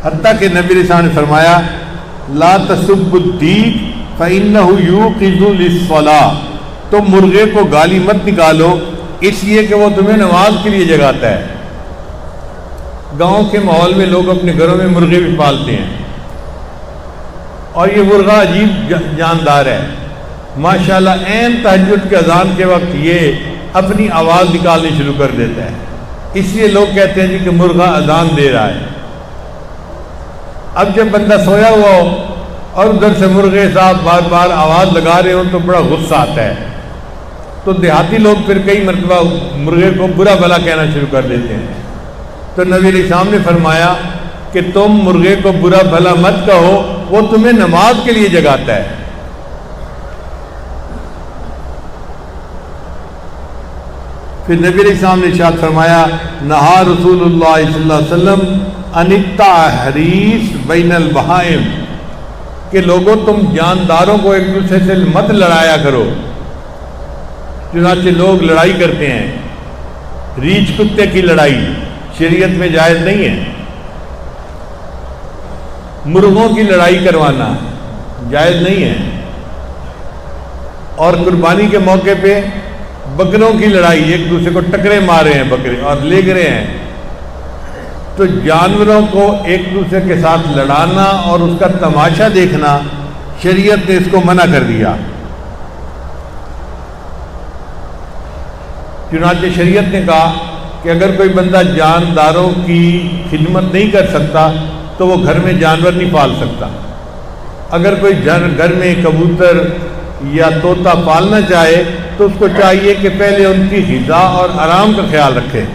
حتیٰ کہ نبی علیہ السلام نے فرمایا لا تسبوا الدیک فإنہ یوقظ للصلاۃ، تم مرغے کو گالی مت نکالو اس لیے کہ وہ تمہیں نماز کے لیے جگاتا ہے۔ گاؤں کے ماحول میں لوگ اپنے گھروں میں مرغے بھی پالتے ہیں، اور یہ مرغہ عجیب جاندار ہے ماشاءاللہ۔ عین تہجد کے اذان کے وقت یہ اپنی آواز نکالنی شروع کر دیتا ہے، اس لیے لوگ کہتے ہیں جی کہ مرغہ اذان دے رہا ہے۔ اب جب بندہ سویا ہوا ہو اور ادھر سے مرغے صاحب بار بار آواز لگا رہے ہوں تو بڑا غصہ آتا ہے، تو دیہاتی لوگ پھر کئی مرتبہ مرغے کو برا بھلا کہنا شروع کر دیتے ہیں۔ تو نبی علیہ السلام نے فرمایا کہ تم مرغے کو برا بھلا مت کہو، وہ تمہیں نماز کے لیے جگاتا ہے۔ پھر نبی علیہ السلام نے ارشاد فرمایا نہا رسول اللہ صلی اللہ علیہ وسلم عن التحریش بین البہائم، کہ لوگوں تم جانداروں کو ایک دوسرے سے مت لڑایا کرو۔ چنانچہ لوگ لڑائی کرتے ہیں، ریچھ کتے کی لڑائی شریعت میں جائز نہیں ہے، مرغوں کی لڑائی کروانا جائز نہیں ہے، اور قربانی کے موقع پہ بکروں کی لڑائی، ایک دوسرے کو ٹکرے مار رہے ہیں بکرے اور لے رہے ہیں۔ تو جانوروں کو ایک دوسرے کے ساتھ لڑانا اور اس کا تماشا دیکھنا شریعت نے اس کو منع کر دیا۔ چنانچہ شریعت نے کہا کہ اگر کوئی بندہ جانداروں کی خدمت نہیں کر سکتا تو وہ گھر میں جانور نہیں پال سکتا۔ اگر کوئی گھر میں کبوتر یا طوطا پالنا چاہے تو اس کو چاہیے کہ پہلے ان کی غذا اور آرام کا خیال رکھے۔